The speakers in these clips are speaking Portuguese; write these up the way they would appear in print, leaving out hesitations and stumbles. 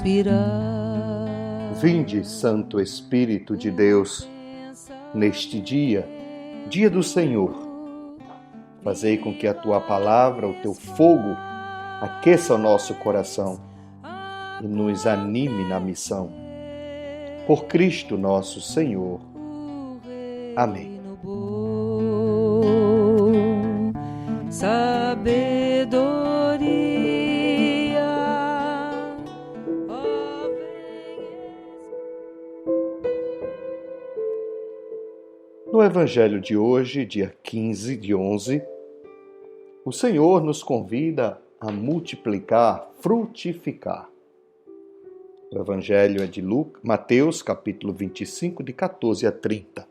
suspirar. Vinde, Santo Espírito de Deus, neste dia, dia do Senhor. Fazei com que a tua palavra, o teu fogo, aqueça o nosso coração e nos anime na missão. Por Cristo nosso Senhor. Amém. Sabedoria. No Evangelho de hoje, dia 15 de 11, o Senhor nos convida a multiplicar, frutificar. O Evangelho é de Mateus, capítulo 25, de 14 a 30.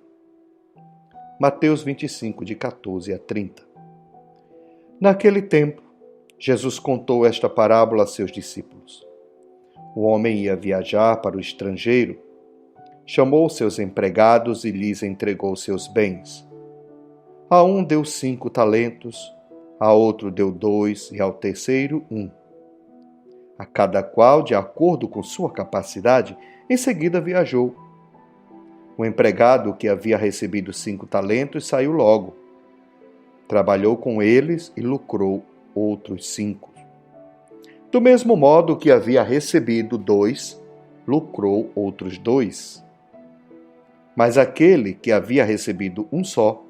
Mateus 25, de 14 a 30. Naquele tempo, Jesus contou esta parábola a seus discípulos. O homem ia viajar para o estrangeiro, chamou seus empregados e lhes entregou seus bens. A um deu 5 talentos, a outro deu 2 e ao terceiro 1. A cada qual de acordo com sua capacidade, em seguida viajou. O empregado que havia recebido 5 talentos saiu logo. Trabalhou com eles e lucrou outros 5. Do mesmo modo, o que havia recebido 2, lucrou outros 2. Mas aquele que havia recebido 1 só,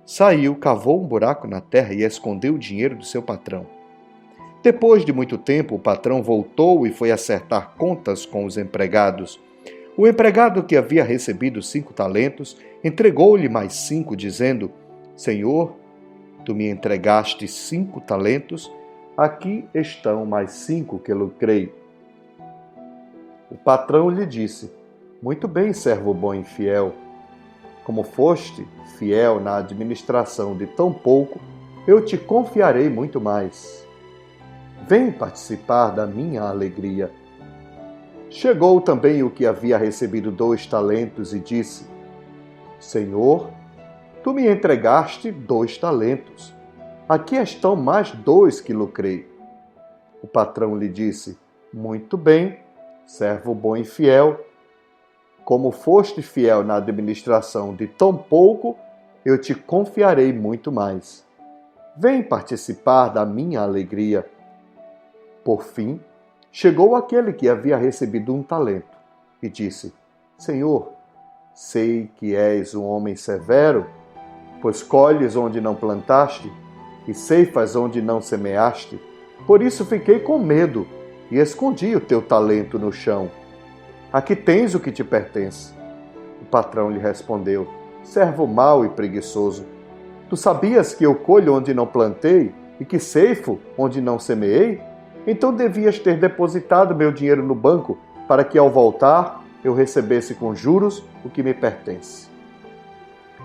saiu, cavou um buraco na terra e escondeu o dinheiro do seu patrão. Depois de muito tempo, o patrão voltou e foi acertar contas com os empregados. O empregado que havia recebido 5 talentos entregou-lhe mais 5, dizendo: Senhor, tu me entregaste 5 talentos, aqui estão mais 5 que lucrei. O patrão lhe disse: Muito bem, servo bom e fiel. Como foste fiel na administração de tão pouco, eu te confiarei muito mais. Vem participar da minha alegria. Chegou também o que havia recebido 2 talentos e disse: Senhor, tu me entregaste 2 talentos. Aqui estão mais 2 que lucrei. O patrão lhe disse: Muito bem, servo bom e fiel. Como foste fiel na administração de tão pouco, eu te confiarei muito mais. Vem participar da minha alegria. Por fim, chegou aquele que havia recebido 1 talento e disse: Senhor, sei que és um homem severo, pois colhes onde não plantaste e ceifas onde não semeaste. Por isso fiquei com medo e escondi o teu talento no chão. Aqui tens o que te pertence. O patrão lhe respondeu: Servo mau e preguiçoso, tu sabias que eu colho onde não plantei e que ceifo onde não semeei? Então devias ter depositado meu dinheiro no banco, para que ao voltar eu recebesse com juros o que me pertence.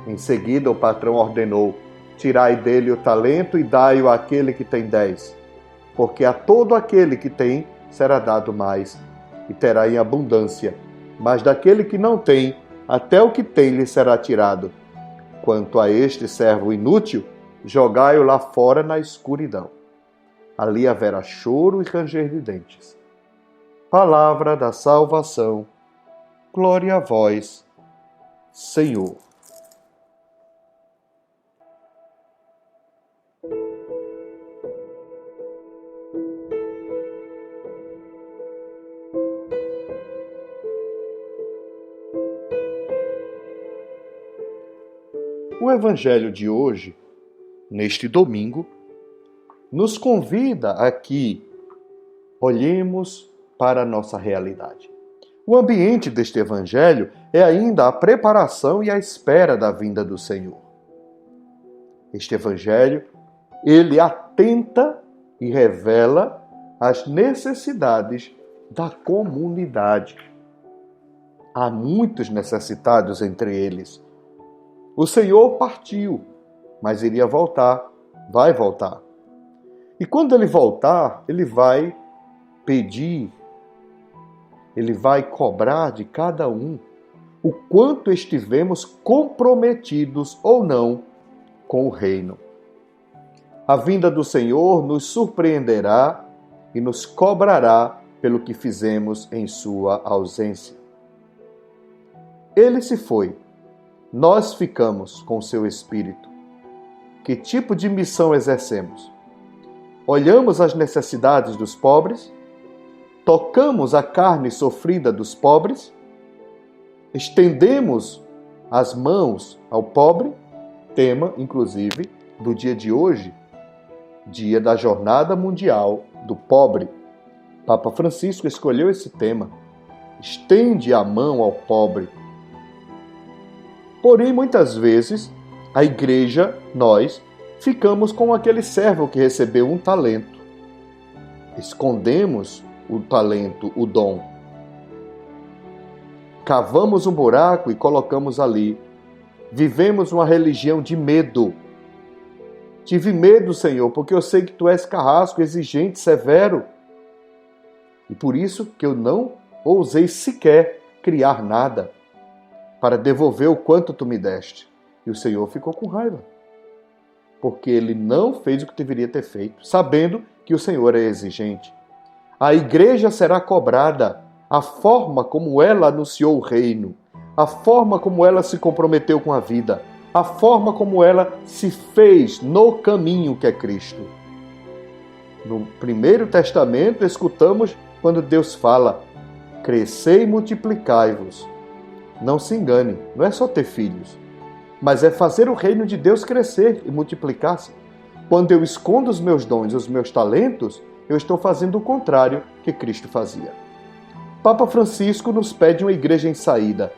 Em seguida o patrão ordenou: Tirai dele o talento e dai-o àquele que tem 10, porque a todo aquele que tem será dado mais, e terá em abundância, mas daquele que não tem, até o que tem lhe será tirado. Quanto a este servo inútil, jogai-o lá fora na escuridão. Ali haverá choro e ranger de dentes. Palavra da salvação. Glória a vós, Senhor. O Evangelho de hoje, neste domingo, nos convida a que olhemos para a nossa realidade. O ambiente deste Evangelho é ainda a preparação e a espera da vinda do Senhor. Este Evangelho, ele atenta e revela as necessidades da comunidade. Há muitos necessitados entre eles. O Senhor partiu, mas iria voltar, vai voltar. E quando ele voltar, ele vai pedir, ele vai cobrar de cada um o quanto estivemos comprometidos ou não com o reino. A vinda do Senhor nos surpreenderá e nos cobrará pelo que fizemos em sua ausência. Ele se foi, nós ficamos com seu Espírito. Que tipo de missão exercemos? Olhamos as necessidades dos pobres? Tocamos a carne sofrida dos pobres? Estendemos as mãos ao pobre? Tema, inclusive, do dia de hoje, dia da Jornada Mundial do Pobre. Papa Francisco escolheu esse tema. Estende a mão ao pobre. Porém, muitas vezes, a igreja, nós, ficamos com aquele servo que recebeu um talento. Escondemos o talento, o dom. Cavamos um buraco e colocamos ali. Vivemos uma religião de medo. Tive medo, Senhor, porque eu sei que Tu és carrasco, exigente, severo. E por isso que eu não ousei sequer criar nada para devolver o quanto Tu me deste. E o Senhor ficou com raiva, porque Ele não fez o que deveria ter feito, sabendo que o Senhor é exigente. A igreja será cobrada a forma como ela anunciou o reino, a forma como ela se comprometeu com a vida, a forma como ela se fez no caminho que é Cristo. No Primeiro Testamento, escutamos quando Deus fala: crescei e multiplicai-vos. Não se engane, não é só ter filhos, mas é fazer o reino de Deus crescer e multiplicar-se. Quando eu escondo os meus dons, os meus talentos, eu estou fazendo o contrário que Cristo fazia. Papa Francisco nos pede uma igreja em saída,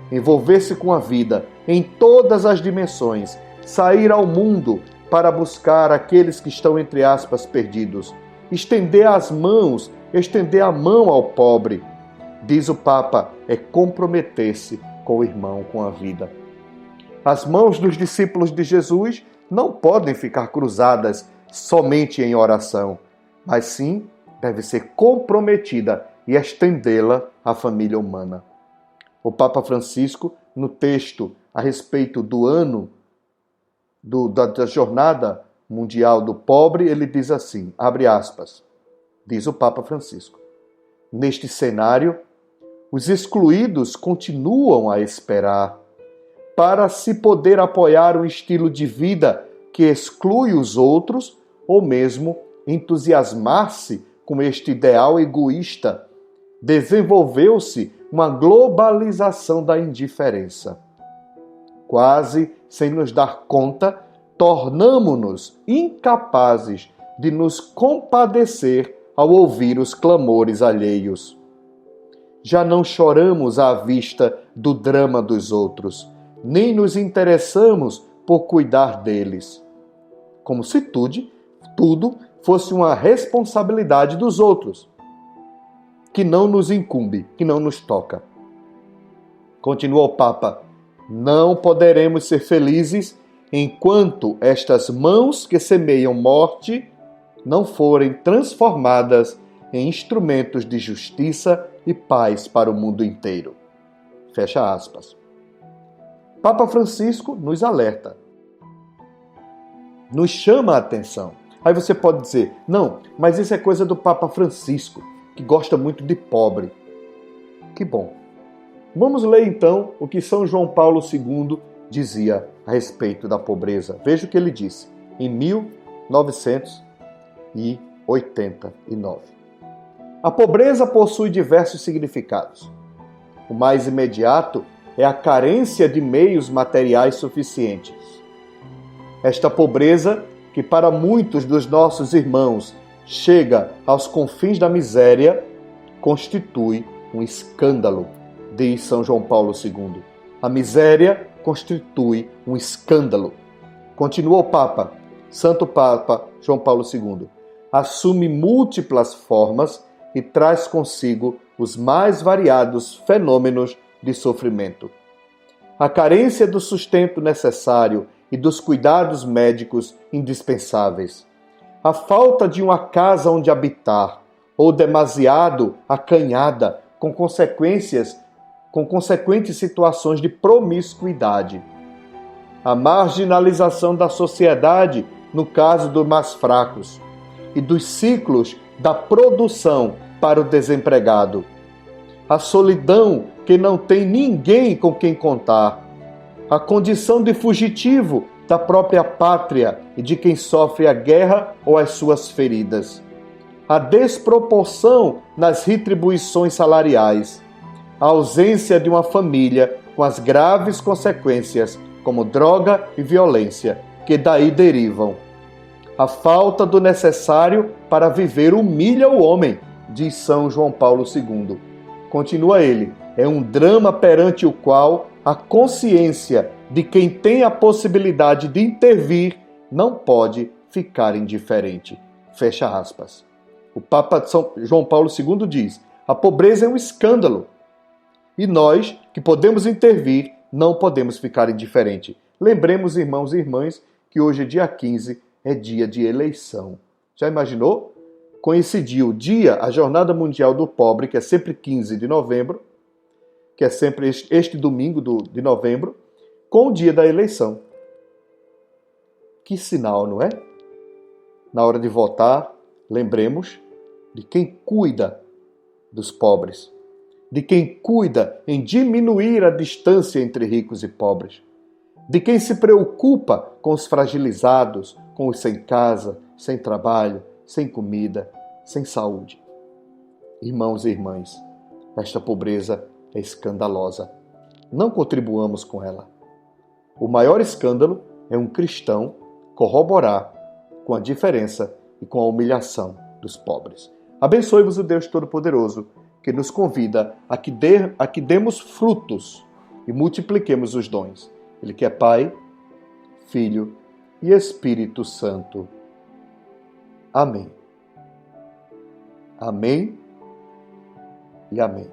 envolver-se com a vida em todas as dimensões, sair ao mundo para buscar aqueles que estão, entre aspas, perdidos, estender as mãos, estender a mão ao pobre. Diz o Papa, é comprometer-se com o irmão, com a vida. As mãos dos discípulos de Jesus não podem ficar cruzadas somente em oração, mas sim deve ser comprometida e estendê-la à família humana. O Papa Francisco, no texto a respeito do ano da Jornada Mundial do Pobre, ele diz assim, abre aspas, diz o Papa Francisco: neste cenário, os excluídos continuam a esperar para se poder apoiar um estilo de vida que exclui os outros ou mesmo entusiasmar-se com este ideal egoísta. Desenvolveu-se uma globalização da indiferença. Quase sem nos dar conta, tornamo-nos incapazes de nos compadecer ao ouvir os clamores alheios. Já não choramos à vista do drama dos outros, nem nos interessamos por cuidar deles, como se tudo fosse uma responsabilidade dos outros, que não nos incumbe, que não nos toca. Continua o Papa: não poderemos ser felizes enquanto estas mãos que semeiam morte não forem transformadas em instrumentos de justiça e paz para o mundo inteiro. Fecha aspas. Papa Francisco nos alerta, nos chama a atenção. Aí você pode dizer, não, mas isso é coisa do Papa Francisco, que gosta muito de pobre. Que bom. Vamos ler então o que São João Paulo II dizia a respeito da pobreza. Veja o que ele disse em 1989. A pobreza possui diversos significados. O mais imediato é a carência de meios materiais suficientes. Esta pobreza, que para muitos dos nossos irmãos chega aos confins da miséria, constitui um escândalo, diz São João Paulo II. A miséria constitui um escândalo. Continua o Papa, Santo Papa João Paulo II. Assume múltiplas formas e traz consigo os mais variados fenômenos de sofrimento. A carência do sustento necessário e dos cuidados médicos indispensáveis. A falta de uma casa onde habitar, ou demasiado acanhada, com consequentes situações de promiscuidade. A marginalização da sociedade, no caso dos mais fracos, e dos ciclos da produção para o desempregado, a solidão que não tem ninguém com quem contar, a condição de fugitivo da própria pátria e de quem sofre a guerra ou as suas feridas, a desproporção nas retribuições salariais, a ausência de uma família com as graves consequências, como droga e violência, que daí derivam. A falta do necessário para viver humilha o homem, diz São João Paulo II. Continua ele, é um drama perante o qual a consciência de quem tem a possibilidade de intervir não pode ficar indiferente. Fecha aspas. O Papa São João Paulo II diz, a pobreza é um escândalo. E nós, que podemos intervir, não podemos ficar indiferente. Lembremos, irmãos e irmãs, que hoje, dia 15, é dia de eleição. Já imaginou? Coincidiu o dia, a Jornada Mundial do Pobre, que é sempre 15 de novembro, que é sempre este domingo de novembro, com o dia da eleição. Que sinal, não é? Na hora de votar, lembremos de quem cuida dos pobres, de quem cuida em diminuir a distância entre ricos e pobres, de quem se preocupa com os fragilizados, com os sem casa, sem trabalho, sem comida, sem saúde. Irmãos e irmãs, esta pobreza é escandalosa. Não contribuamos com ela. O maior escândalo é um cristão corroborar com a diferença e com a humilhação dos pobres. Abençoe-vos o Deus Todo-Poderoso, que nos convida a que demos frutos e multipliquemos os dons. Ele que é Pai, Filho e Espírito Santo. Amém. Amém e amém.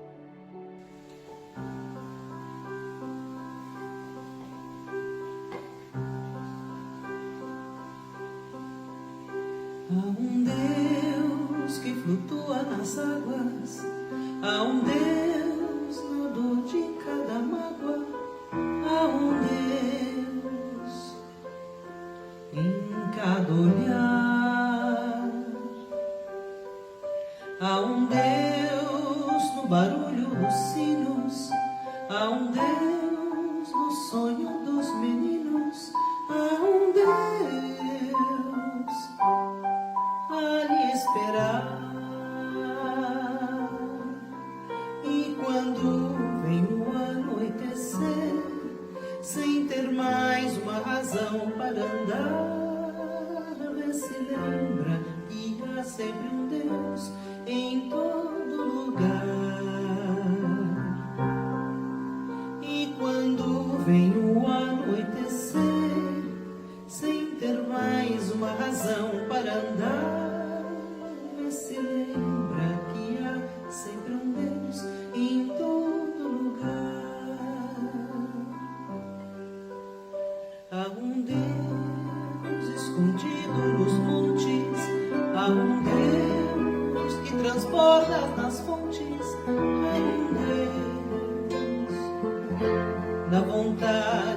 Há um Deus que flutua nas águas, há um Deus na dor de cada mágoa, há um Deus em cada olhar, há um Deus no barulho dos sinos, há um Deus no sonho dos meninos, há um Deus a lhe esperar. E quando vem o anoitecer, sem ter mais uma razão para andar, vê se lembra que há sempre um Deus em todo lugar. E quando vem o anoitecer, sem ter mais uma razão para andar, vê se lembra que há sempre um Deus em todo lugar. Há um Deus escondido nos montes, há um Deus que transborda nas fontes, há um Deus da vontade